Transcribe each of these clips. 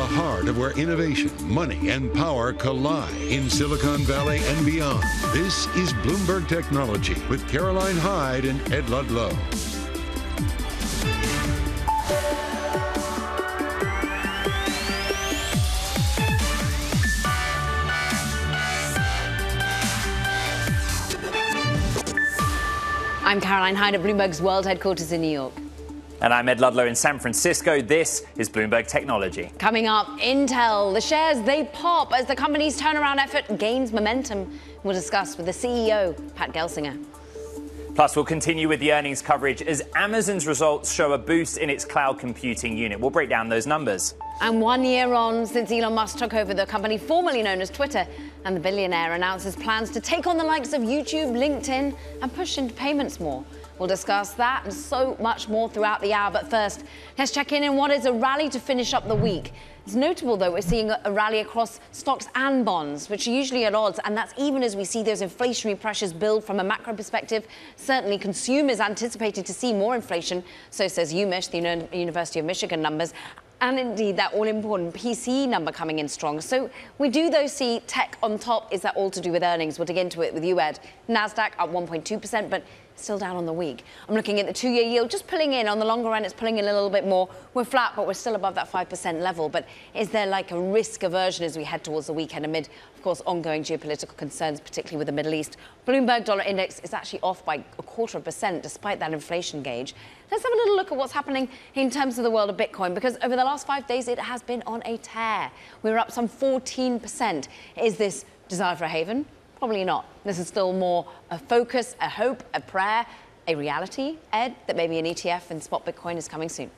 heart of where innovation, money, and power collide in Silicon Valley and beyond. This is Bloomberg Technology with Caroline Hyde and Ed Ludlow. I'm Caroline Hyde at Bloomberg's world headquarters in New York. And I'm Ed Ludlow in San Francisco. This is Bloomberg Technology. Coming up, Intel. The shares, they pop as the company's turnaround effort gains momentum. We'll discuss with the CEO, Pat Gelsinger. Plus, we'll continue with the earnings coverage as Amazon's results show a boost in its cloud computing unit. We'll break down those numbers. And 1 year on since Elon Musk took over the company formerly known as Twitter, and the billionaire announces plans to take on the likes of YouTube, LinkedIn, and push into payments more. We'll discuss that and so much more throughout the hour. But first, let's check in on what is a rally to finish up the week. It's notable, though, we're seeing a rally across stocks and bonds, which are usually at odds, and that's even as we see those inflationary pressures build from a macro perspective. Certainly, consumers anticipated to see more inflation, so says UMich, the University of Michigan numbers, and indeed that all-important PCE number coming in strong. So we do, though, see tech on top. Is that all to do with earnings? We'll dig into it with you, Ed. NASDAQ up 1.2%, but still down on the week. I'm looking at the two-year yield, just pulling in. On the longer end, it's pulling in a little bit more. We're flat, but we're still above that 5% level. But is there like a risk aversion as we head towards the weekend amid, of course, ongoing geopolitical concerns, particularly with the Middle East? Bloomberg Dollar Index is actually off by 0.25% despite that inflation gauge. Let's have a little look at what's happening in terms of the world of Bitcoin, because over the last 5 days, it has been on a tear. We're up some 14%. Is this desire for a haven? Probably not. This is still more a focus, a hope, a prayer, a reality, Ed, that maybe an ETF in spot Bitcoin is coming soon.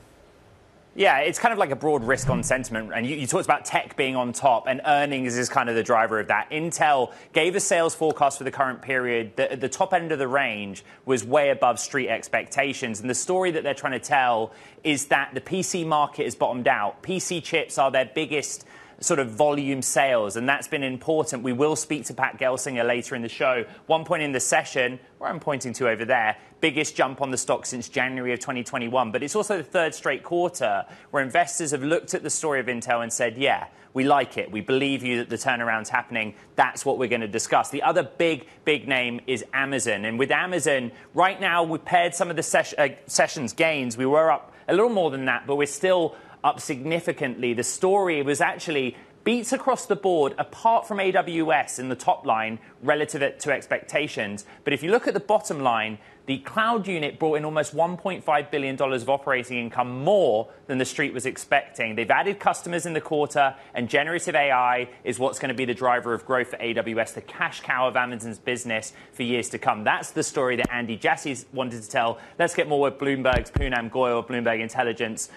Yeah, it's kind of like a broad risk on sentiment. And you talked about tech being on top, and earnings is kind of the driver of that. Intel gave a sales forecast for the current period that at the top end of the range was way above street expectations. And the story that they're trying to tell is that the PC market has bottomed out. PC chips are their biggest sort of volume sales, and that's been important. We will speak to Pat Gelsinger later in the show. One point in the session, where I'm pointing to over there, biggest jump on the stock since January of 2021. But it's also the third straight quarter where investors have looked at the story of Intel and said, yeah, we like it. We believe you that the turnaround's happening. That's what we're going to discuss. The other big name is Amazon. And with Amazon, right now, we paired some of the sessions gains. We were up a little more than that, but we're still up significantly. The story was actually beats across the board, apart from AWS in the top line relative to expectations. But if you look at the bottom line, the cloud unit brought in almost $1.5 billion of operating income, more than the street was expecting. They've added customers in the quarter, and generative AI is what's going to be the driver of growth for AWS, the cash cow of Amazon's business for years to come. That's the story that Andy Jassy wanted to tell. Let's get more with Bloomberg's Poonam Goyal of Bloomberg Intelligence.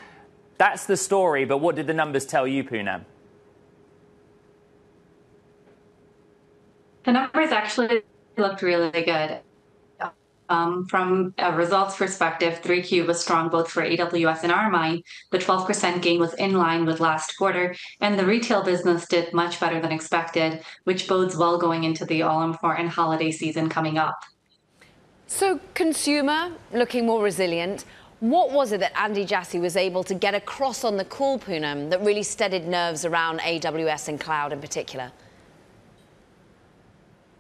That's the story, but what did the numbers tell you, Poonam? The numbers actually looked really good. From a results perspective, 3Q was strong both for AWS and our mind. The 12% gain was in line with last quarter, and the retail business did much better than expected, which bodes well going into the all-important holiday season coming up. So consumer looking more resilient. What was it that Andy Jassy was able to get across on the call, Poonam, that really steadied nerves around AWS and cloud in particular?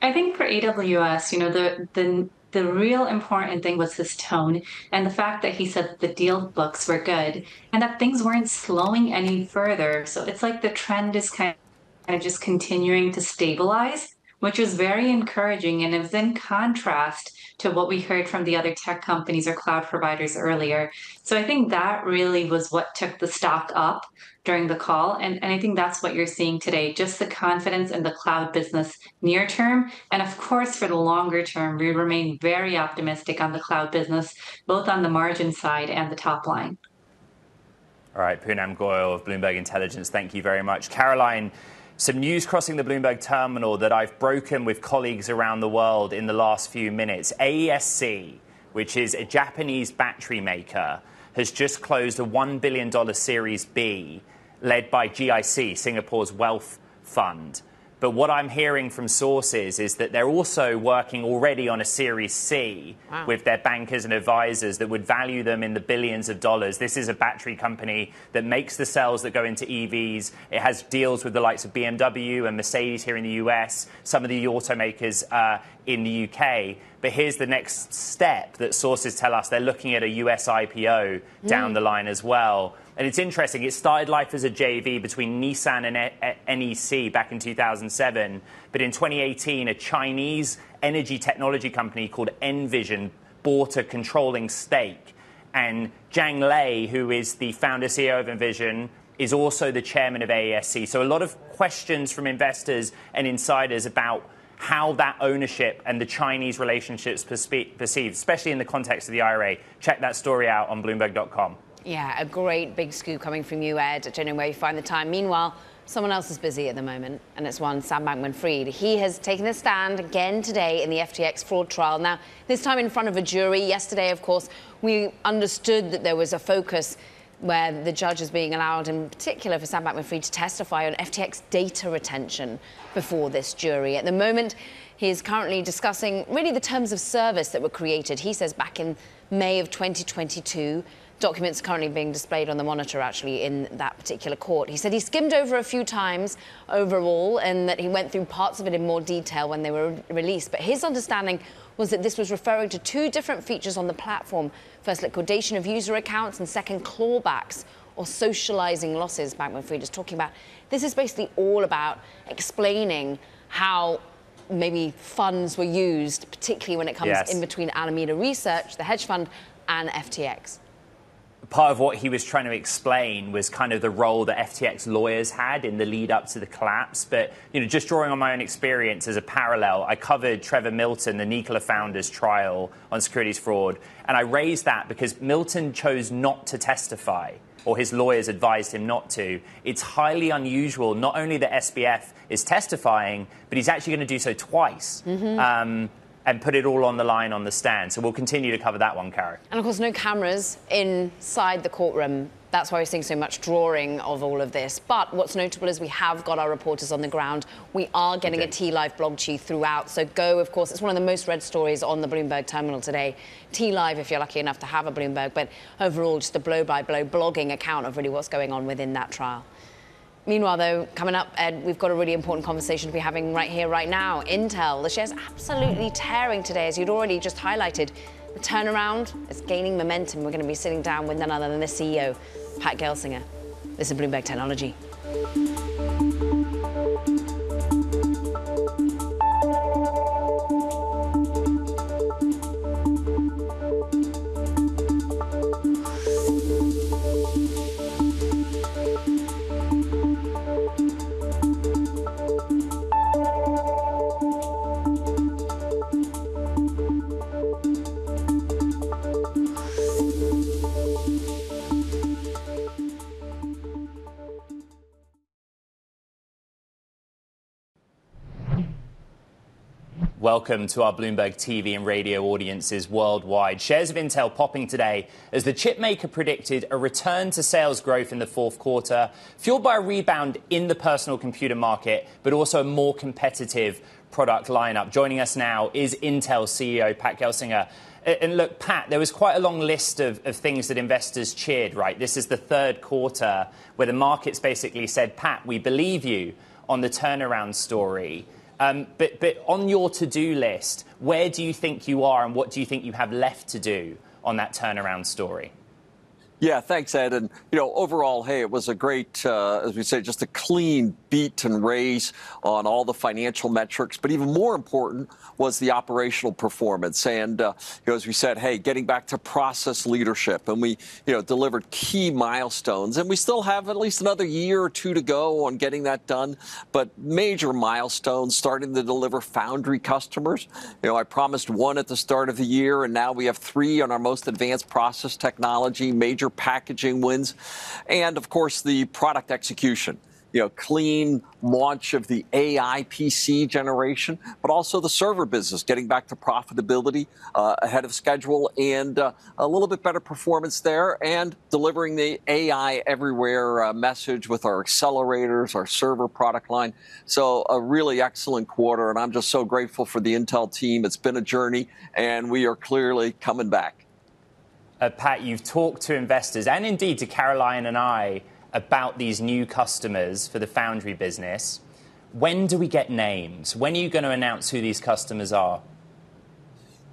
I think for AWS, the real important thing was his tone and the fact that he said the deal books were good and that things weren't slowing any further. So it's like the trend is kind of just continuing to stabilize, which was very encouraging, and it was in contrast to what we heard from the other tech companies or cloud providers earlier. So I think that really was what took the stock up during the call. And I think that's what you're seeing today, just the confidence in the cloud business near term. And of course, for the longer term, we remain very optimistic on the cloud business, both on the margin side and the top line. All right, Poonam Goyal of Bloomberg Intelligence, thank you very much. Caroline, some news crossing the Bloomberg terminal that I've broken with colleagues around the world in the last few minutes. AESC, which is a Japanese battery maker, has just closed a $1 billion Series B, led by GIC, Singapore's wealth fund. But what I'm hearing from sources is that they're also working already on a Series C with their bankers and advisors that would value them in the billions of dollars. This is a battery company that makes the cells that go into EVs. It has deals with the likes of BMW and Mercedes here in the US, some of the automakers in the UK. But here's the next step that sources tell us. They're looking at a US IPO down the line as well. And it's interesting. It started life as a JV between Nissan and NEC back in 2007. But in 2018, a Chinese energy technology company called Envision bought a controlling stake. And Zhang Lei, who is the founder CEO of Envision, is also the chairman of AESC. So a lot of questions from investors and insiders about how that ownership and the Chinese relationships perceived, especially in the context of the IRA. Check that story out on Bloomberg.com. Yeah, a great big scoop coming from you, Ed. I don't know where you find the time. Meanwhile, someone else is busy at the moment, and it's one Sam Bankman-Fried. He has taken a stand again today in the FTX fraud trial. Now, this time in front of a jury. Yesterday, of course, we understood that there was a focus where the judge is being allowed, in particular for Sam Bankman-Fried, to testify on FTX data retention before this jury. At the moment, he is currently discussing really the terms of service that were created. He says back in May of 2022, documents currently being displayed on the monitor, actually, in that particular court. He said he skimmed over a few times overall and that he went through parts of it in more detail when they were released. But his understanding was that this was referring to two different features on the platform. First, liquidation of user accounts, and second, clawbacks or socializing losses, Bankman-Fried is talking about. This is basically all about explaining how maybe funds were used, particularly when it comes in between Alameda Research, the hedge fund, and FTX. Part of what he was trying to explain was kind of the role that FTX lawyers had in the lead up to the collapse. But, you know, just drawing on my own experience as a parallel, I covered Trevor Milton, the Nikola founder's trial on securities fraud. And I raised that because Milton chose not to testify, or his lawyers advised him not to. It's highly unusual, not only that SBF is testifying, but he's actually going to do so twice. And put it all on the line on the stand. So we'll continue to cover that one, Caro. And, of course, no cameras inside the courtroom. That's why we're seeing so much drawing of all of this. But what's notable is we have got our reporters on the ground. We are getting a T-Live blog to you throughout. So go, of course. It's one of the most read stories on the Bloomberg terminal today. T-Live, if you're lucky enough to have a Bloomberg. But overall, just a blow-by-blow blogging account of really what's going on within that trial. Meanwhile, though, coming up, Ed, we've got a really important conversation to be having right here, right now. Intel, the share's absolutely tearing today, as you'd already just highlighted. The turnaround is gaining momentum. We're going to be sitting down with none other than the CEO, Pat Gelsinger. This is Bloomberg Technology. Welcome to our Bloomberg TV and radio audiences worldwide. Shares of Intel popping today as the chipmaker predicted a return to sales growth in the fourth quarter, fueled by a rebound in the personal computer market, but also a more competitive product lineup. Joining us now is Intel CEO Pat Gelsinger. And look, Pat, there was quite a long list of things that investors cheered, right? This is the third quarter where the markets basically said, Pat, we believe you on the turnaround story. But on your to-do list, where do you think you are and what do you think you have left to do on that turnaround story? Yeah, thanks, Ed. And, you know, overall, hey, it was a great, as we say, just a clean beat and raise on all the financial metrics. But even more important was the operational performance. And, you know, as we said, hey, getting back to process leadership. And we, you know, delivered key milestones. And we still have at least another year or two to go on getting that done. But major milestones, starting to deliver foundry customers. You know, I promised one at the start of the year, and now we have 3 on our most advanced process technology, major packaging wins, and, of course, the product execution. clean launch of the AI PC generation, but also the server business getting back to profitability ahead of schedule, and a little bit better performance there, and delivering the AI everywhere message with our accelerators, our server product line. So a really excellent quarter, and I'm just so grateful for the Intel team. It's been a journey, and we are clearly coming back. Pat, you've talked to investors and indeed to Caroline and I about these new customers for the foundry business. When do we get names? When are you going to announce who these customers are?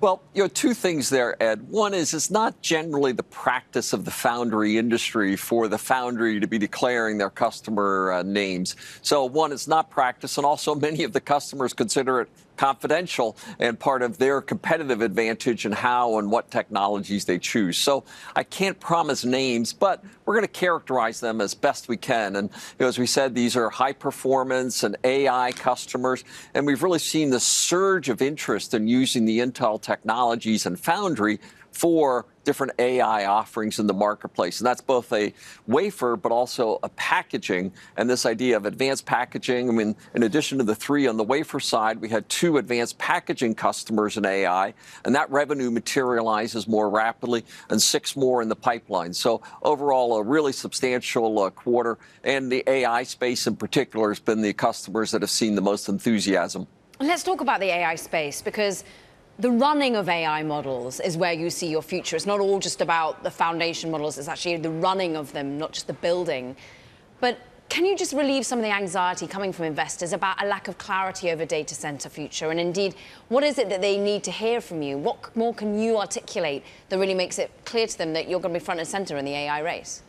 Well, two things there, Ed. One is it's not generally the practice of the foundry industry for the foundry to be declaring their customer names. So one, it's not practice, and also many of the customers consider it confidential and part of their competitive advantage in how and what technologies they choose. So I can't promise names, but we're going to characterize them as best we can. And as we said, these are high performance and AI customers, and we've really seen the surge of interest in using the Intel technologies and foundry for different AI offerings in the marketplace. And that's both a wafer, but also a packaging. And this idea of advanced packaging, I mean, in addition to the 3 on the wafer side, we had 2 advanced packaging customers in AI, and that revenue materializes more rapidly, and 6 more in the pipeline. So overall, a really substantial quarter. And the AI space in particular has been the customers that have seen the most enthusiasm. Let's talk about the AI space, because the running of AI models is where you see your future. It's not all just about the foundation models. It's actually the running of them, not just the building. But can you just relieve some of the anxiety coming from investors about a lack of clarity over data center future? And indeed, what is it that they need to hear from you? What more can you articulate that really makes it clear to them that you're going to be front and center in the AI race?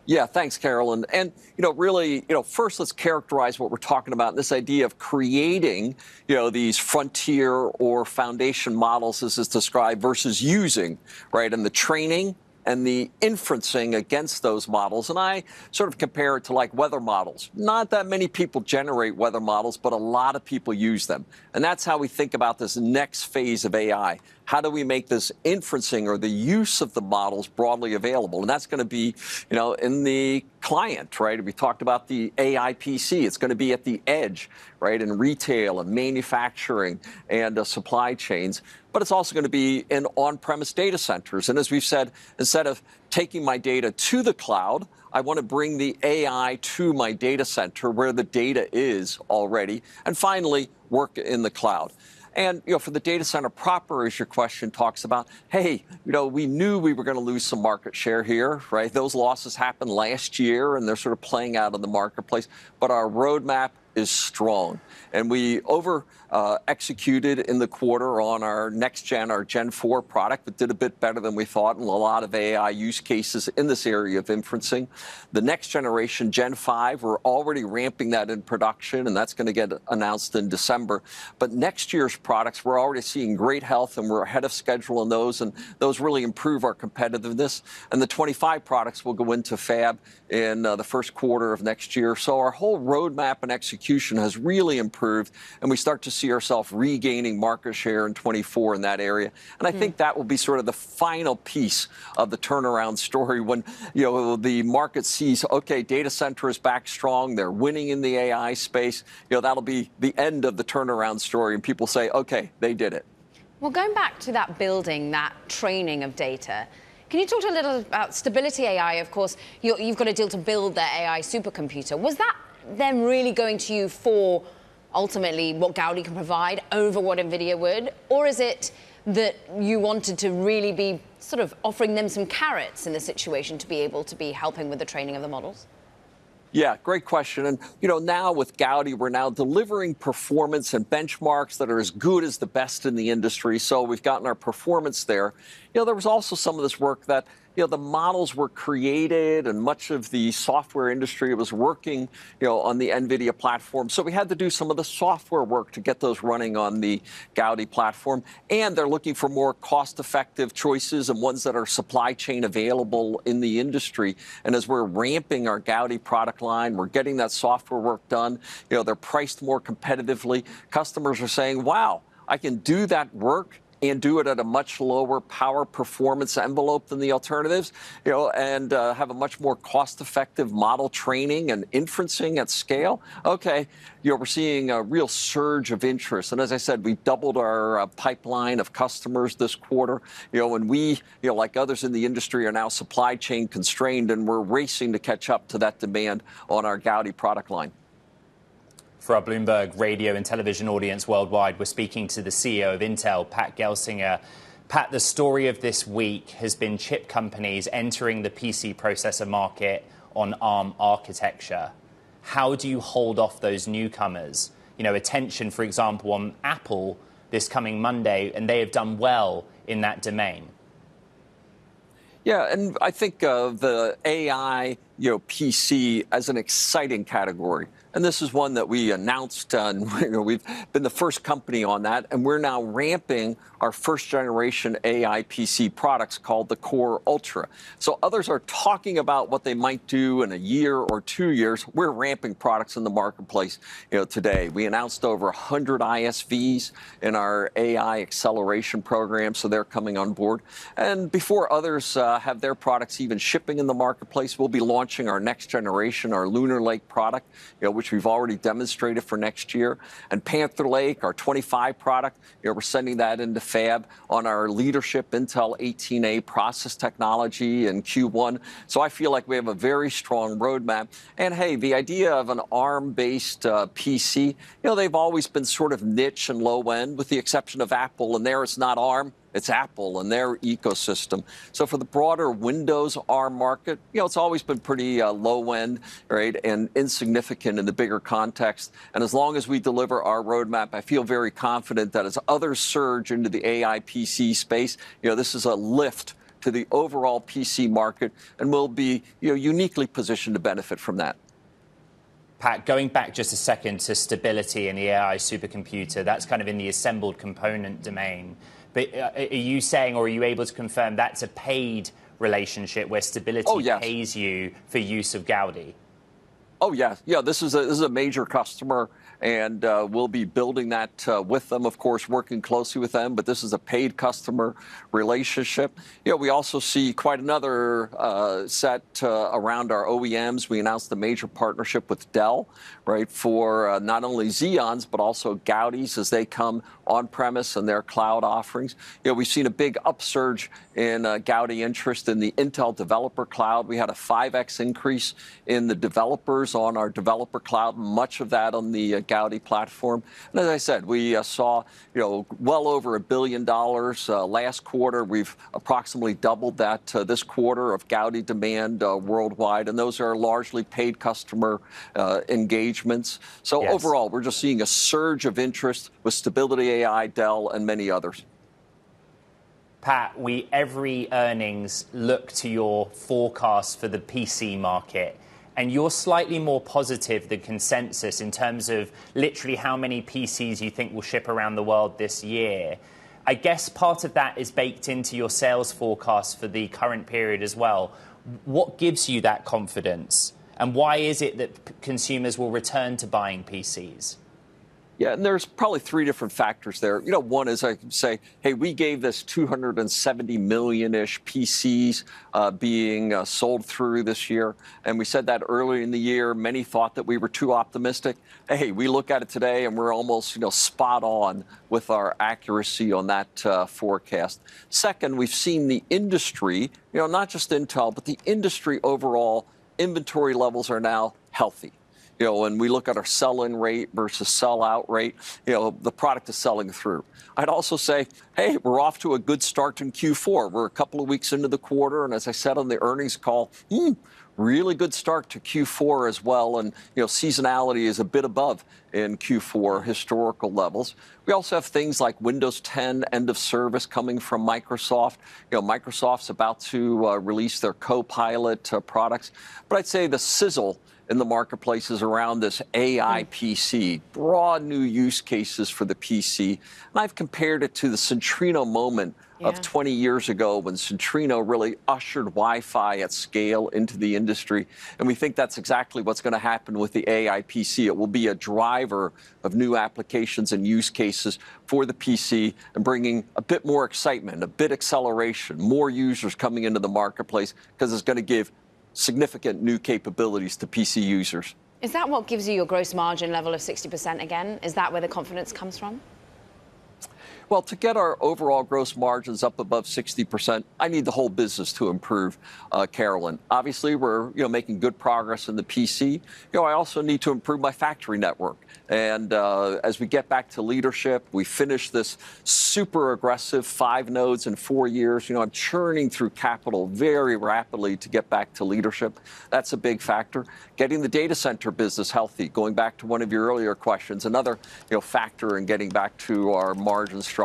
Yeah, thanks, Caroline. And, really, first let's characterize what we're talking about, this idea of creating, these frontier or foundation models, as is described, versus using, right, and the training and the inferencing against those models. And I sort of compare it to like weather models. Not that many people generate weather models, but a lot of people use them. And that's how we think about this next phase of AI. How do we make this inferencing or the use of the models broadly available? And that's going to be, in the client, right? We talked about the AI PC. It's going to be at the edge, right, in retail and manufacturing and supply chains. But it's also going to be in on-premise data centers. And as we've said, instead of taking my data to the cloud, I want to bring the AI to my data center where the data is already. And finally, work in the cloud. And, for the data center proper, as your question talks about, hey, we knew we were going to lose some market share here, right? Those losses happened last year, and they're sort of playing out in the marketplace. But our roadmap is strong. And we executed in the quarter on our next gen, our Gen 4 product, but did a bit better than we thought in a lot of AI use cases in this area of inferencing. The next generation, Gen 5, we're already ramping that in production, and that's going to get announced in December. But next year's products, we're already seeing great health, and we're ahead of schedule on those, and those really improve our competitiveness. And the 25 products will go into fab in the first quarter of next year. So our whole roadmap and execution has really improved, and we start to see ourselves regaining market share in 24 in that area. And I think that will be sort of the final piece of the turnaround story when, the market sees, okay, data center is back strong, they're winning in the AI space. That'll be the end of the turnaround story, and people say, okay, they did it. Well, going back to that building, that training of data, can you talk a little about Stability AI? Of course, you've got a deal to build their AI supercomputer. Was that them really going to you for ultimately what Gaudi can provide over what NVIDIA would? Or is it that you wanted to really be sort of offering them some carrots in the situation to be able to be helping with the training of the models? Yeah, great question. And, now with Gaudi, we're now delivering performance and benchmarks that are as good as the best in the industry. So we've gotten our performance there. There was also some of this work that, the models were created and much of the software industry was working, on the NVIDIA platform. So we had to do some of the software work to get those running on the Gaudi platform. And they're looking for more cost-effective choices and ones that are supply chain available in the industry. And as we're ramping our Gaudi product line, we're getting that software work done. They're priced more competitively. Customers are saying, wow, I can do that work and do it at a much lower power performance envelope than the alternatives, and have a much more cost-effective model training and inferencing at scale. Okay, we're seeing a real surge of interest. And as I said, we doubled our pipeline of customers this quarter, and we, like others in the industry, are now supply chain constrained, and we're racing to catch up to that demand on our Gaudi product line. For our Bloomberg radio and television audience worldwide, we're speaking to the CEO of Intel, Pat Gelsinger. Pat, the story of this week has been chip companies entering the PC processor market on ARM architecture. How do you hold off those newcomers? Attention, for example, on Apple this coming Monday, and they have done well in that domain. Yeah, and I think the AI, PC as an exciting category. And this is one that we announced, we've been the first company on that, and we're now ramping our first generation AI PC products called the Core Ultra. So others are talking about what they might do in a year or 2 years. We're ramping products in the marketplace, today. We announced over 100 ISVs in our AI acceleration program, so they're coming on board. And before others have their products even shipping in the marketplace, we'll be launching our next generation, our Lunar Lake product, which we've already demonstrated for next year. And Panther Lake, our 25 product, we're sending that into fab on our leadership Intel 18A process technology in Q1. So I feel like we have a very strong roadmap. And hey, the idea of an ARM-based PC, they've always been sort of niche and low end, with the exception of Apple, and there it's not ARM. It's Apple and their ecosystem. So for the broader Windows ARM market, it's always been pretty low end, right, and insignificant in the bigger context. And as long as we deliver our roadmap, I feel very confident that as others surge into the AI PC space, this is a lift to the overall PC market, and we'll be uniquely positioned to benefit from that. Pat, going back just a second to stability in the AI supercomputer, that's kind of in the assembled component domain. But are you saying, or are you able to confirm, that's a paid relationship where Stability pays you for use of Gaudi? Oh, yeah. Yeah, this is a major customer, and we'll be building that with them, of course, working closely with them. But this is a paid customer relationship. We also see quite another set around our OEMs. We announced a major partnership with Dell, right, for not only Xeons, but also Gaudis as they come on-premise and their cloud offerings. We've seen a big upsurge in Gaudi interest in the Intel Developer Cloud. We had a 5x increase in the developers on our Developer Cloud, much of that on the Gaudi platform. And as I said, we saw, well over $1 billion last quarter. We've approximately doubled that this quarter of Gaudi demand worldwide, and those are largely paid customer engagements. So overall, we're just seeing a surge of interest with Stability AI, Dell, and many others. Pat, every earnings look to your forecast for the PC market, and you're slightly more positive than consensus in terms of literally how many PCs you think will ship around the world this year. I guess part of that is baked into your sales forecast for the current period as well. What gives you that confidence, and why is it that consumers will return to buying PCs? Yeah, and there's probably three different factors there. One is I can say, hey, we gave this 270 million-ish PCs being sold through this year. And we said that early in the year. Many thought that we were too optimistic. Hey, we look at it today and we're almost, spot on with our accuracy on that forecast. Second, we've seen the industry, not just Intel, but the industry overall, inventory levels are now healthy. When we look at our sell-in rate versus sell-out rate, the product is selling through. I'd also say, hey, we're off to a good start in Q4. We're a couple of weeks into the quarter, and as I said on the earnings call, really good start to Q4 as well. And, seasonality is a bit above in Q4 historical levels. We also have things like Windows 10 end of service coming from Microsoft. Microsoft's about to release their Copilot products. But I'd say the sizzle in the marketplace is around this AI PC, broad new use cases for the PC. And I've compared it to the Centrino moment of 20 years ago when Centrino really ushered Wi-Fi at scale into the industry. And we think that's exactly what's going to happen with the AI PC. It will be a driver of new applications and use cases for the PC and bringing a bit more excitement, a bit acceleration, more users coming into the marketplace because it's going to give significant new capabilities to PC users. Is that what gives you your gross margin level of 60% again? Is that where the confidence comes from? Well, to get our overall gross margins up above 60%, I need the whole business to improve, Caroline. Obviously, we're making good progress in the PC. I also need to improve my factory network. And as we get back to leadership, we finish this super aggressive 5 nodes in 4 years. I'm churning through capital very rapidly to get back to leadership. That's a big factor. Getting the data center business healthy, going back to one of your earlier questions, another factor in getting back to our margin structures.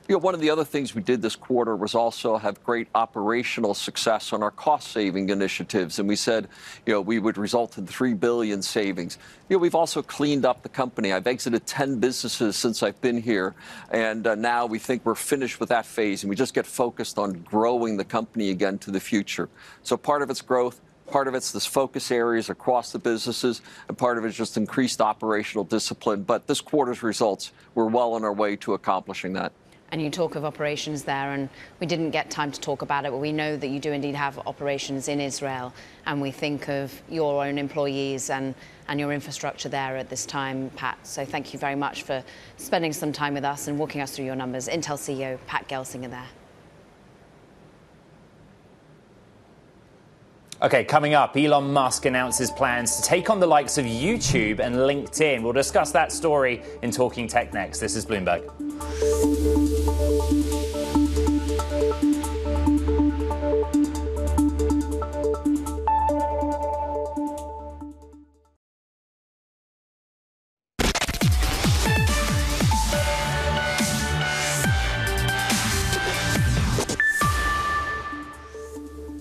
One of the other things we did this quarter was also have great operational success on our cost-saving initiatives. And we said, we would result in $3 billion savings. We've also cleaned up the company. I've exited 10 businesses since I've been here. And now we think we're finished with that phase. And we just get focused on growing the company again to the future. So part of it's growth. Part of it's this focus areas across the businesses, and part of it's just increased operational discipline. But this quarter's results, we're well on our way to accomplishing that. And you talk of operations there, and we didn't get time to talk about it, but we know that you do indeed have operations in Israel, and we think of your own employees and your infrastructure there at this time, Pat. So thank you very much for spending some time with us and walking us through your numbers. Intel CEO Pat Gelsinger there. Okay, coming up, Elon Musk announces plans to take on the likes of YouTube and LinkedIn. We'll discuss that story in Talking Tech next. This is Bloomberg.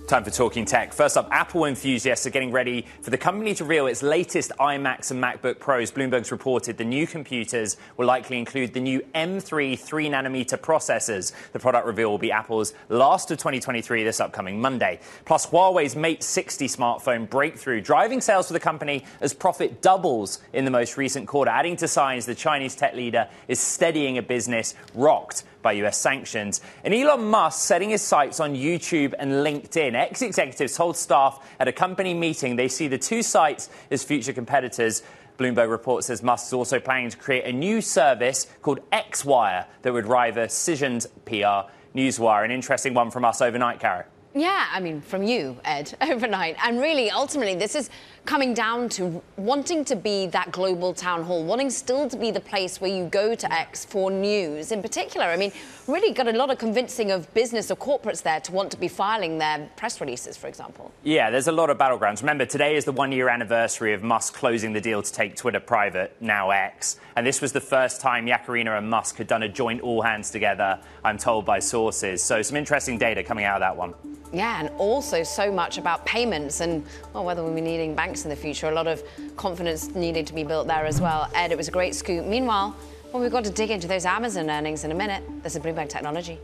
Time for Talking Tech. First up, Apple enthusiasts are getting ready for the company to reveal its latest iMacs and MacBook Pros. Bloomberg's reported the new computers will likely include the new M3 3-nanometer processors. The product reveal will be Apple's last of 2023 this upcoming Monday. Plus, Huawei's Mate 60 smartphone breakthrough, driving sales for the company as profit doubles in the most recent quarter, adding to signs the Chinese tech leader is steadying a business rocked by US sanctions. And Elon Musk setting his sights on YouTube and LinkedIn. Ex-executives told staff at a company meeting they see the two sites as future competitors. Bloomberg report says Musk is also planning to create a new service called X-Wire that would rival Cision's PR Newswire. An interesting one from us overnight, Caro. Yeah, I mean, from you, Ed, overnight. And really, ultimately, this is coming down to wanting to be that global town hall, wanting still to be the place where you go to X for news in particular. I mean, really got a lot of convincing of business or corporates there to want to be filing their press releases, for example. Yeah, there's a lot of battlegrounds. Remember, today is the 1-year anniversary of Musk closing the deal to take Twitter private, now X. And this was the first time Yakarina and Musk had done a joint all-hands together, I'm told by sources. So some interesting data coming out of that one. Yeah, and also so much about payments and, well, whether we'll be needing banks in the future. A lot of confidence needed to be built there as well. Ed, it was a great scoop. Meanwhile, well, we've got to dig into those Amazon earnings in a minute. This is Bloomberg Technology.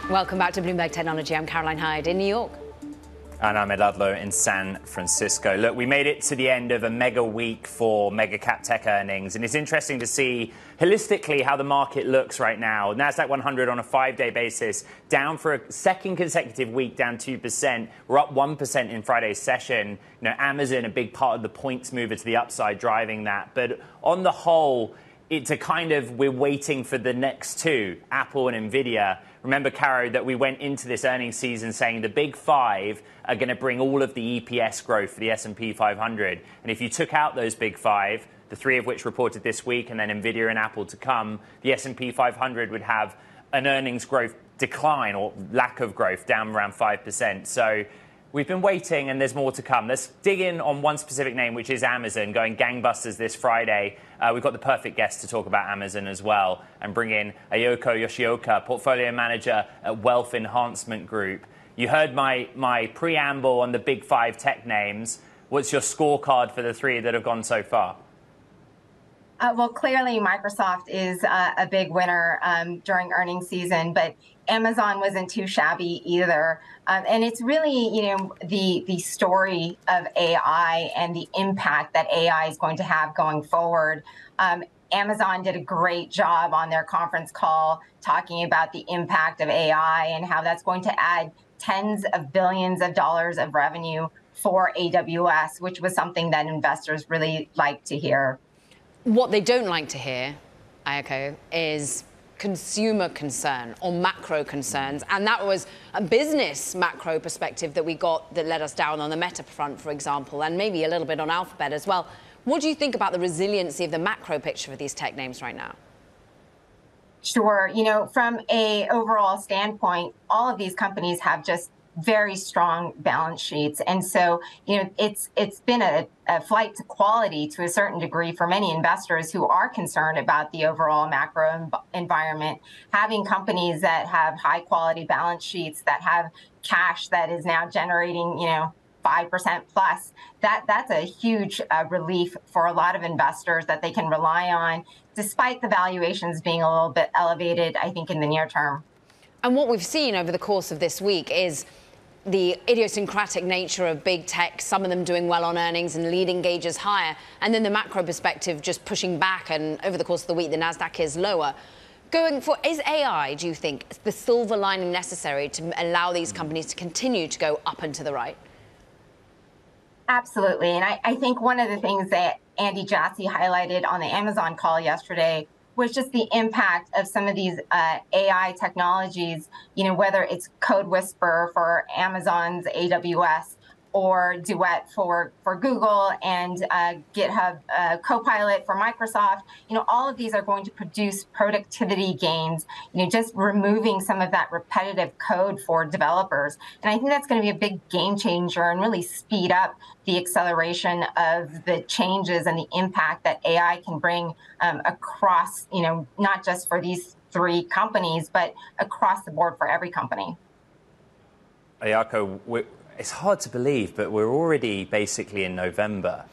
Welcome back to Bloomberg Technology. I'm Caroline Hyde in New York. And I'm Ed Ludlow in San Francisco. Look, we made it to the end of a mega week for mega cap tech earnings, and it's interesting to see holistically how the market looks right now. NASDAQ 100 on a 5-day basis, down for a second consecutive week, down 2%. We're up 1% in Friday's session. Amazon, a big part of the points mover to the upside, driving that. But on the whole, it's a kind of, we're waiting for the next two, Apple and Nvidia. Remember, Caro, that we went into this earnings season saying the big five are going to bring all of the EPS growth for the S&P 500. And if you took out those big five, the three of which reported this week, and then Nvidia and Apple to come, the S&P 500 would have an earnings growth decline or lack of growth down around 5%. So We've been waiting, and there's more to come. Let's dig in on one specific name, which is Amazon, going gangbusters this Friday. We've got the perfect guest to talk about Amazon as well, and bring in Ayoko Yoshioka, portfolio manager at Wealth Enhancement Group. You heard my preamble on the big 5 tech names. What's your scorecard for the 3 that have gone so far? Well, clearly Microsoft is a big winner during earnings season, but Amazon wasn't too shabby either. And it's really, the story of AI and the impact that AI is going to have going forward. Amazon did a great job on their conference call talking about the impact of AI and how that's going to add tens of billions of dollars of revenue for AWS, which was something that investors really like to hear. What they don't like to hear, Ayoko, is consumer concern or macro concerns. And that was a business macro perspective that we got that led us down on the Meta front, for example, and maybe a little bit on Alphabet as well. What do you think about the resiliency of the macro picture for these tech names right now? Sure. From a overall standpoint, all of these companies have just very strong balance sheets. And so, it's been a flight to quality to a certain degree for many investors who are concerned about the overall macro environment. Having companies that have high quality balance sheets, that have cash that is now generating, 5% plus, that's a huge relief for a lot of investors that they can rely on, despite the valuations being a little bit elevated, I think, in the near term. And what we've seen over the course of this week is the idiosyncratic nature of big tech, some of them doing well on earnings and leading gauges higher, and then the macro perspective just pushing back, and over the course of the week, the NASDAQ is lower. Is AI, do you think, the silver lining necessary to allow these companies to continue to go up and to the right? Absolutely. And I think one of the things that Andy Jassy highlighted on the Amazon call yesterday was just the impact of some of these AI technologies, whether it's Code Whisper for Amazon's AWS or Duet for Google and GitHub Copilot for Microsoft. All of these are going to produce productivity gains, just removing some of that repetitive code for developers. And I think that's going to be a big game changer and really speed up the acceleration of the changes and the impact that AI can bring across, not just for these 3 companies, but across the board for every company. Ayoko, it's hard to believe, but we're already basically in November.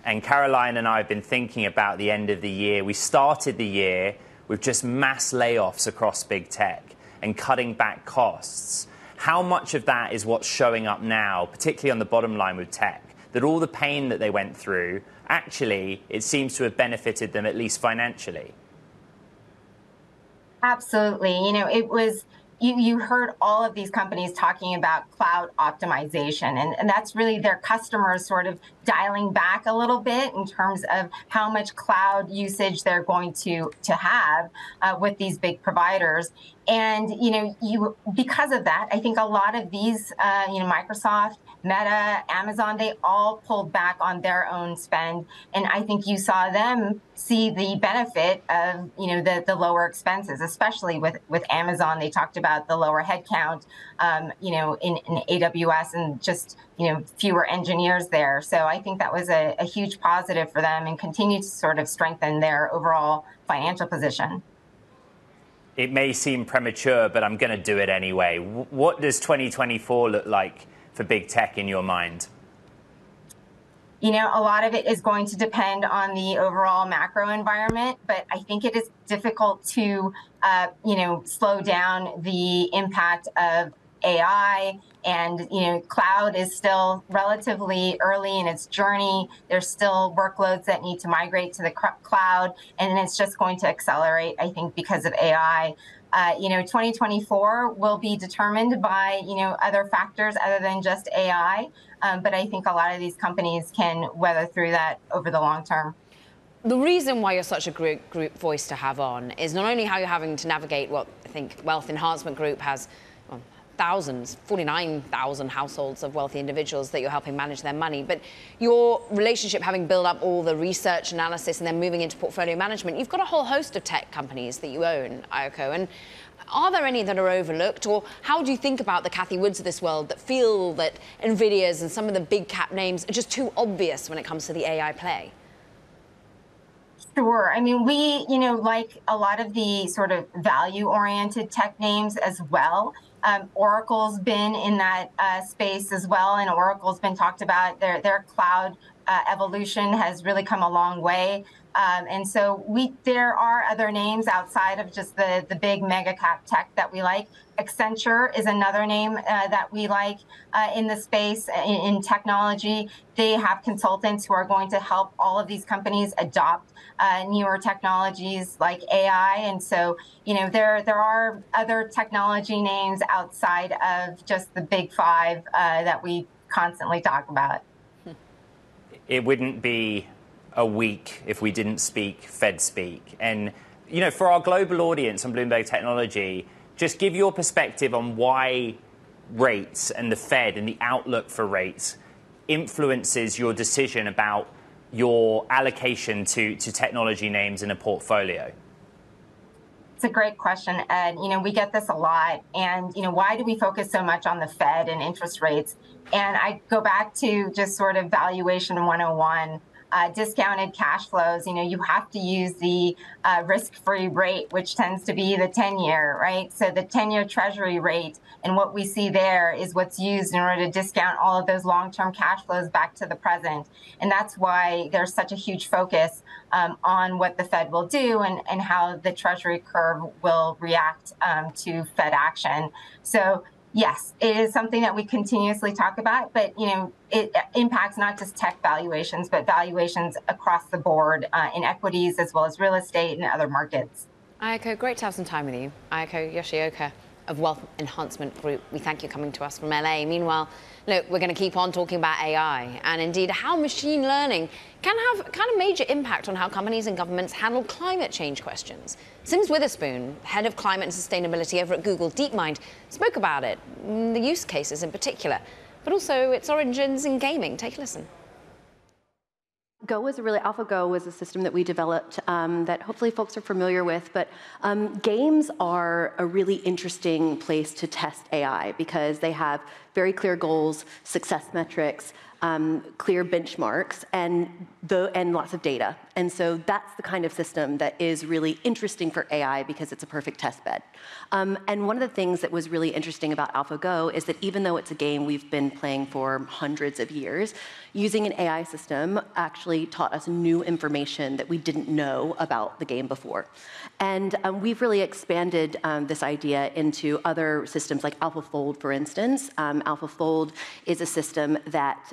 And Caroline and I have been thinking about the end of the year. We started the year with just mass layoffs across big tech and cutting back costs. How much of that is what's showing up now, particularly on the bottom line with tech, that all the pain that they went through, actually, it seems to have benefited them, at least financially? Absolutely. It was... You heard all of these companies talking about cloud optimization, and that's really their customers sort of dialing back a little bit in terms of how much cloud usage they're going to have with these big providers. And, because of that, I think a lot of these, Microsoft, Meta, Amazon, they all pulled back on their own spend. And I think you saw them see the benefit of, the lower expenses, especially with Amazon. They talked about the lower headcount, in AWS and just, fewer engineers there. So I think that was a huge positive for them and continue to sort of strengthen their overall financial position. It may seem premature, but I'm going to do it anyway. What does 2024 look like for big tech in your mind? A lot of it is going to depend on the overall macro environment, but I think it is difficult to, slow down the impact of AI. And, cloud is still relatively early in its journey. There's still workloads that need to migrate to the cloud, and it's just going to accelerate, I think, because of AI. 2024 will be determined by, other factors other than just AI. But I think a lot of these companies can weather through that over the long term. The reason why you're such a great group voice to have on is not only how you're having to navigate what I think Wealth Enhancement Group has thousands, 49,000 households of wealthy individuals that you're helping manage their money. But your relationship, having built up all the research analysis and then moving into portfolio management, you've got a whole host of tech companies that you own, IONQ. And are there any that are overlooked, or how do you think about the Cathie Woods of this world that feel that NVIDIA's and some of the big cap names are just too obvious when it comes to the AI play? Sure. I mean, we, like a lot of the sort of value-oriented tech names as well. Oracle's been in that space as well, and Oracle's been talked about. Their cloud evolution has really come a long way. And so there are other names outside of just the big mega cap tech that we like. Accenture is another name that we like in the space in technology. They have consultants who are going to help all of these companies adopt newer technologies like AI. And so, there are other technology names outside of just the big five that we constantly talk about. It wouldn't be a week if we didn't speak Fed speak. And, for our global audience on Bloomberg Technology, just give your perspective on why rates and the Fed and the outlook for rates influences your decision about your allocation to technology names in a portfolio. It's a great question, Ed. We get this a lot. And, why do we focus so much on the Fed and interest rates? And I go back to just sort of valuation 101. Discounted cash flows, you have to use the risk-free rate, which tends to be the 10-year, right? So the 10-year Treasury rate, and what we see there is what's used in order to discount all of those long-term cash flows back to the present. And that's why there's such a huge focus on what the Fed will do and how the Treasury curve will react to Fed action. So yes, it is something that we continuously talk about, but it impacts not just tech valuations, but valuations across the board in equities as well as real estate and other markets. IONQ, great to have some time with you. IONQ Yoshioka of Wealth Enhancement Group. We thank you coming to us from LA. Meanwhile, look, we're going to keep on talking about AI and indeed how machine learning can have kind of major impact on how companies and governments handle climate change questions. Sims Witherspoon, head of climate and sustainability over at Google DeepMind, spoke about it, the use cases in particular, but also its origins in gaming. Take a listen. AlphaGo was a system that we developed that hopefully folks are familiar with, but games are a really interesting place to test AI because they have very clear goals, success metrics, clear benchmarks, and lots of data. And so that's the kind of system that is really interesting for AI because it's a perfect test bed. And one of the things that was really interesting about AlphaGo is that even though it's a game we've been playing for hundreds of years, using an AI system actually taught us new information that we didn't know about the game before. And we've really expanded this idea into other systems like AlphaFold, for instance. AlphaFold is a system that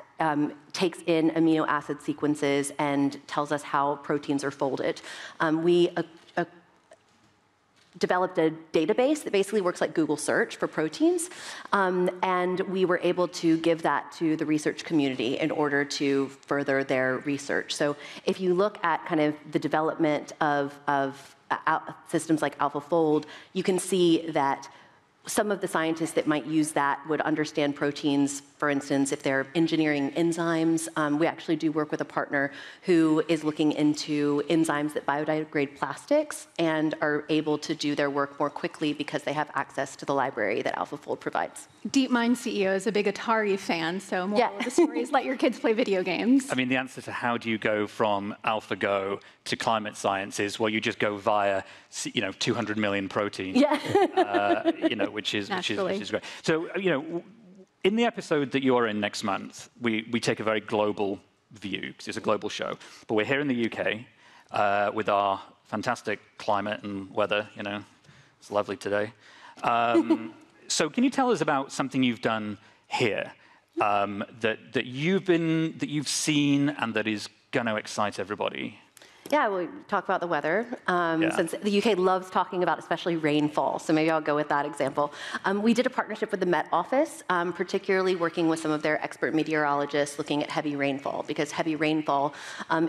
takes in amino acid sequences and tells us how proteins are folded. We developed a database that basically works like Google search for proteins, and we were able to give that to the research community in order to further their research. So if you look at kind of the development of systems like AlphaFold, you can see that some of the scientists that might use that would understand proteins, for instance, if they're engineering enzymes. We actually do work with a partner who is looking into enzymes that biodegrade plastics and are able to do their work more quickly because they have access to the library that AlphaFold provides. DeepMind CEO is a big Atari fan, so moral of the story is let your kids play video games. I mean, the answer to how do you go from AlphaGo to climate science is, well, you just go via, 200 million proteins. Yeah. Which is great. So, in the episode that you're in next month, we take a very global view because it's a global show. But we're here in the UK with our fantastic climate and weather. It's lovely today. So, can you tell us about something you've done here that you've seen and that is going to excite everybody? Yeah, we talk about the weather, since the UK loves talking about especially rainfall, so maybe I'll go with that example. We did a partnership with the Met Office, particularly working with some of their expert meteorologists looking at heavy rainfall, because heavy rainfall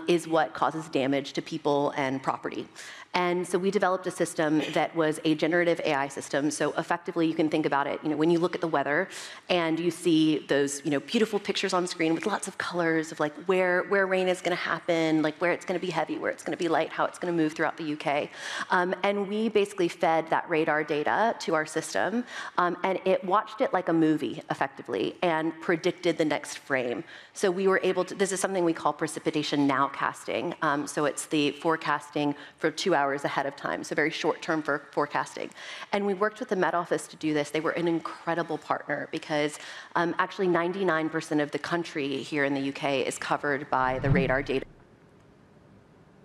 is what causes damage to people and property. And so we developed a system that was a generative AI system. So effectively, you can think about it, when you look at the weather and you see those, beautiful pictures on screen with lots of colors of like where rain is going to happen, like where it's going to be heavy, where it's going to be light, how it's going to move throughout the UK. And we basically fed that radar data to our system, and it watched it like a movie, effectively, and predicted the next frame. So we were able to, this is something we call precipitation nowcasting. So it's the forecasting for 2 hours ahead of time, so very short term for forecasting. And we worked with the Met Office to do this. They were an incredible partner because actually 99% of the country here in the UK is covered by the radar data.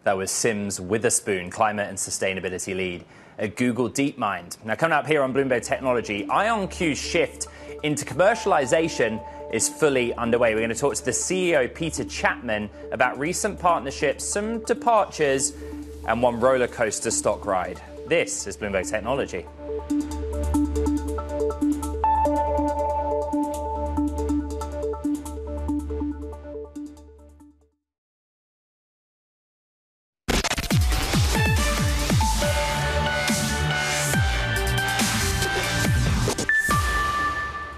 That was Sims Witherspoon, Climate and Sustainability Lead at Google DeepMind. Now, coming up here on Bloomberg Technology, IONQ's shift into commercialization is fully underway. We're going to talk to the CEO, Peter Chapman, about recent partnerships, some departures, and one roller coaster stock ride. This is Bloomberg Technology.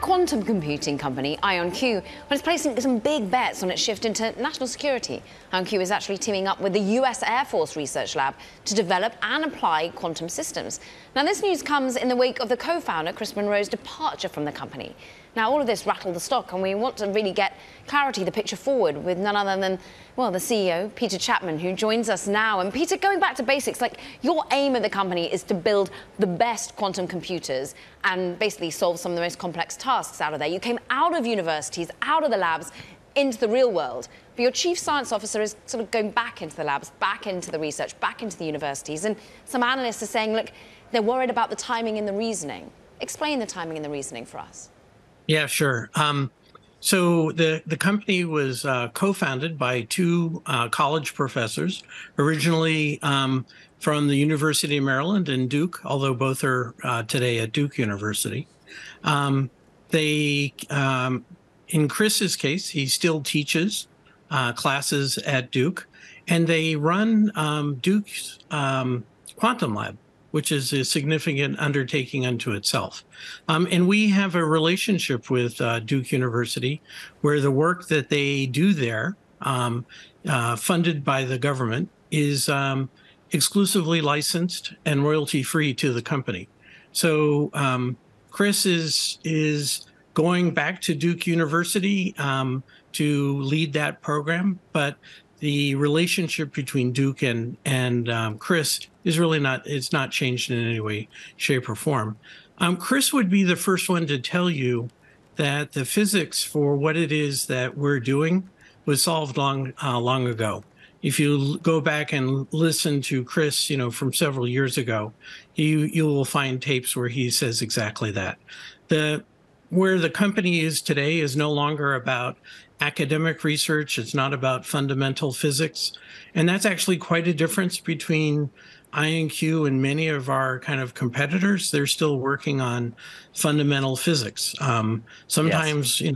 Quantum computing company IONQ is placing some big bets on its shift into national security. IONQ is actually teaming up with the US Air Force Research Lab to develop and apply quantum systems. Now, this news comes in the wake of the co-founder, Chris Monroe's departure from the company. Now, all of this rattled the stock, and we want to really get clarity, the picture forward, with none other than, well, the CEO, Peter Chapman, who joins us now. And Peter, going back to basics, like, your aim at the company is to build the best quantum computers and basically solve some of the most complex tasks out of there. You came out of universities, out of the labs, into the real world. But your chief science officer is sort of going back into the labs, back into the research, back into the universities. And some analysts are saying, look, they're worried about the timing and the reasoning. Explain the timing and the reasoning for us. Yeah, sure. So the company was co-founded by two college professors, originally from the University of Maryland and Duke, although both are today at Duke University. In Chris's case, he still teaches classes at Duke, and they run Duke's Quantum Lab, which is a significant undertaking unto itself. And we have a relationship with Duke University where the work that they do there, funded by the government, is exclusively licensed and royalty-free to the company. So Chris is going back to Duke University to lead that program, but the relationship between Duke and Chris is really it's not changed in any way, shape, or form. Chris would be the first one to tell you that the physics for what it is that we're doing was solved long ago. If you go back and listen to Chris, from several years ago, you will find tapes where he says exactly that. Where the company is today is no longer about academic research. It's not about fundamental physics. And that's actually quite a difference between IONQ and many of our kind of competitors. They're still working on fundamental physics. Sometimes, yes.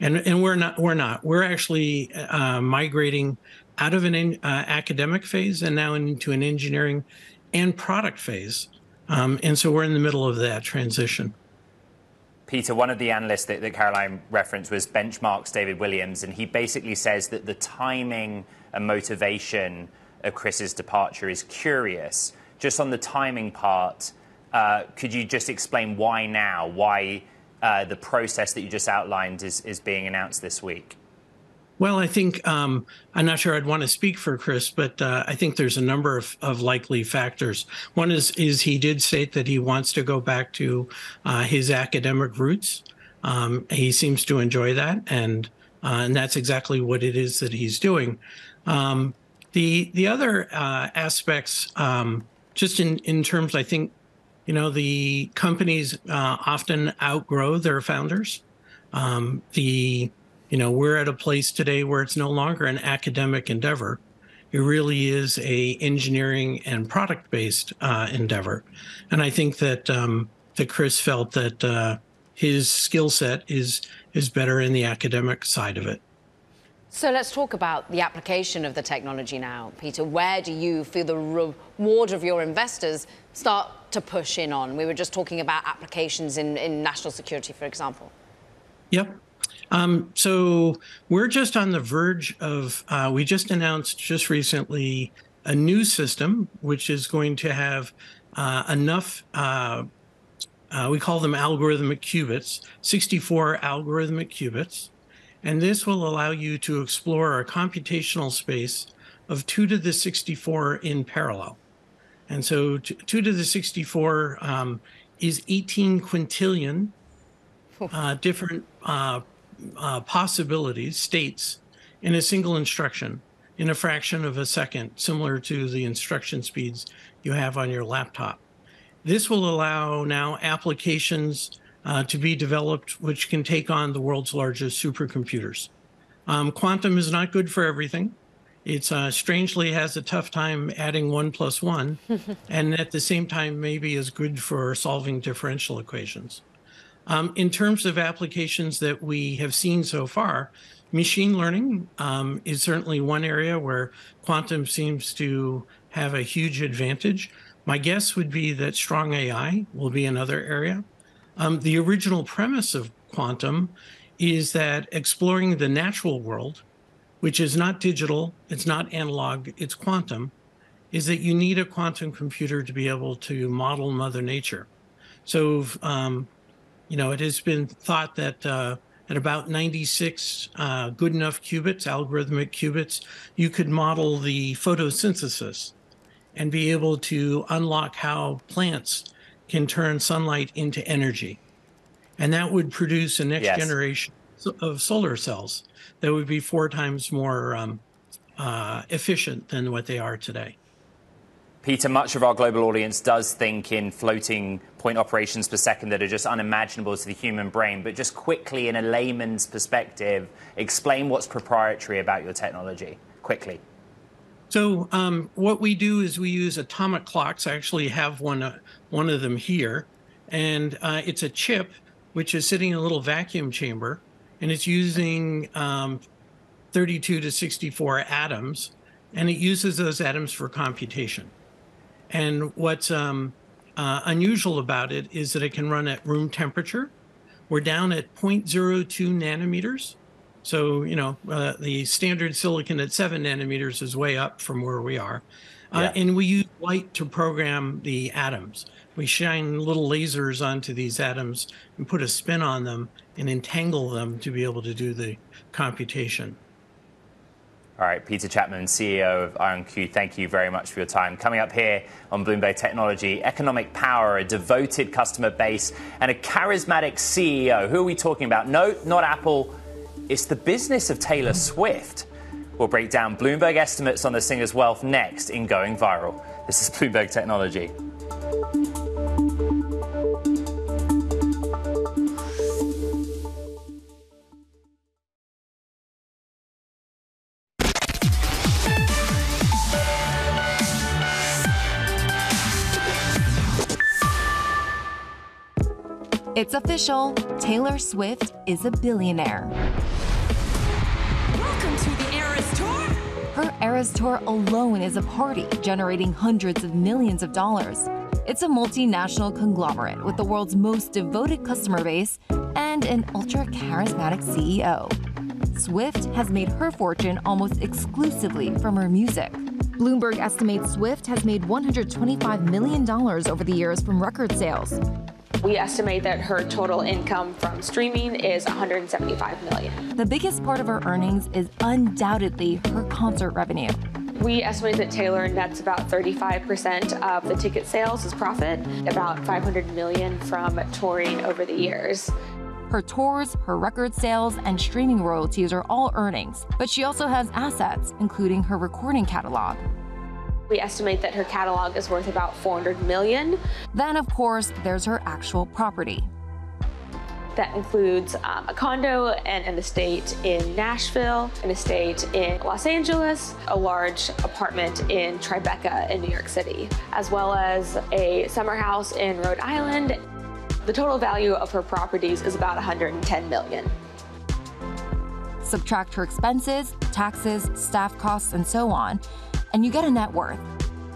And we're not. We're actually migrating out of an academic phase and now into an engineering and product phase. And so we're in the middle of that transition. Peter, one of the analysts that Caroline referenced was Benchmark's David Williams, and he basically says that the timing and motivation of Chris's departure is curious. Just on the timing part, could you just explain why now, why the process that you just outlined is being announced this week? Well, I think, I'm not sure I'd want to speak for Chris, but I think there's a number of likely factors. One is he did state that he wants to go back to his academic roots. He seems to enjoy that, and that's exactly what it is that he's doing. The other aspects, just in terms, I think, the companies often outgrow their founders. We're at a place today where it's no longer an academic endeavor. It really is a engineering and product-based endeavor. And I think that that Chris felt that his skill set is better in the academic side of it. So let's talk about the application of the technology now, Peter. Where do you feel the reward of your investors start to push in on? We were just talking about applications in national security, for example. Yep. So we're just on the verge of, we just announced just recently a new system, which is going to have enough, we call them algorithmic qubits, 64 algorithmic qubits. And this will allow you to explore a computational space of 2 to the 64 in parallel. And so 2 to the 64 is 18 quintillion different possibilities, states, in a single instruction in a fraction of a second, similar to the instruction speeds you have on your laptop. This will allow now applications to be developed which can take on the world's largest supercomputers. Quantum is not good for everything. It strangely has a tough time adding 1 + 1, and at the same time maybe is good for solving differential equations. In terms of applications that we have seen so far, machine learning is certainly one area where quantum seems to have a huge advantage. My guess would be that strong AI will be another area. The original premise of quantum is that exploring the natural world, which is not digital, it's not analog, it's quantum, is that you need a quantum computer to be able to model Mother Nature. So, you know, it has been thought that at about 96 good enough qubits, algorithmic qubits, you could model the photosynthesis and be able to unlock how plants can turn sunlight into energy. And that would produce a next generation of solar cells that would be 4 times more efficient than what they are today. Peter, much of our global audience does think in floating point operations per second that are just unimaginable to the human brain. But just quickly, in a layman's perspective, explain what's proprietary about your technology, quickly. So what we do is we use atomic clocks. I actually have one of them here. And it's a chip, which is sitting in a little vacuum chamber. And it's using 32 to 64 atoms. And it uses those atoms for computation. And what's unusual about it is that it can run at room temperature. We're down at 0.02 nanometers. So, you know, the standard silicon at 7 nanometers is way up from where we are. And we use light to program the atoms. We shine little lasers onto these atoms and put a spin on them and entangle them to be able to do the computation. All right, Peter Chapman, CEO of IONQ, thank you very much for your time. Coming up here on Bloomberg Technology, economic power, a devoted customer base, and a charismatic CEO. Who are we talking about? No, not Apple. It's the business of Taylor Swift. We'll break down Bloomberg estimates on the singer's wealth next in Going Viral. This is Bloomberg Technology. It's official. Taylor Swift is a billionaire. Welcome to the Eras Tour. Her Eras Tour alone is a party, generating hundreds of millions of dollars. It's a multinational conglomerate with the world's most devoted customer base and an ultra-charismatic CEO. Swift has made her fortune almost exclusively from her music. Bloomberg estimates Swift has made $125 million over the years from record sales. We estimate that her total income from streaming is $175 million. The biggest part of her earnings is undoubtedly her concert revenue. We estimate that Taylor nets about 35% of the ticket sales as profit, about $500 million from touring over the years. Her tours, her record sales, and streaming royalties are all earnings, but she also has assets, including her recording catalog. We estimate that her catalog is worth about $400 million. Then, of course, there's her actual property. That includes a condo and an estate in Nashville, an estate in Los Angeles, a large apartment in Tribeca in New York City, as well as a summer house in Rhode Island. The total value of her properties is about $110 million. Subtract her expenses, taxes, staff costs, and so on, and you get a net worth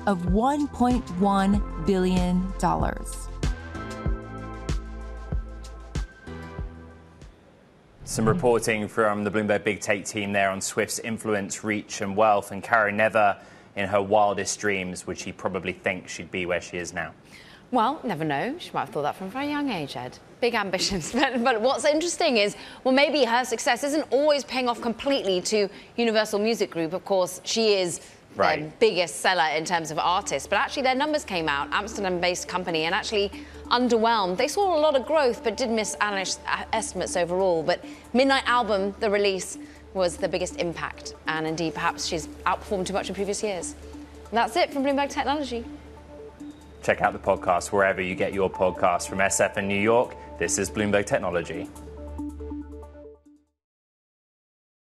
of $1.1 billion. Some reporting from the Bloomberg Big Take team there on Swift's influence, reach, and wealth. And Karen, never in her wildest dreams would she probably think she'd be where she is now. Well, never know. She might have thought that from a very young age, Ed. Big ambitions. But what's interesting is, well, maybe her success isn't always paying off completely to Universal Music Group. Of course, she is their biggest seller in terms of artists. But actually, their numbers came out, Amsterdam-based company, and actually underwhelmed. They saw a lot of growth, but did miss analyst estimates overall. But Midnight Album, the release, was the biggest impact. And indeed, perhaps she's outperformed too much in previous years. And that's it from Bloomberg Technology. Check out the podcast wherever you get your podcasts. From SF in New York, this is Bloomberg Technology.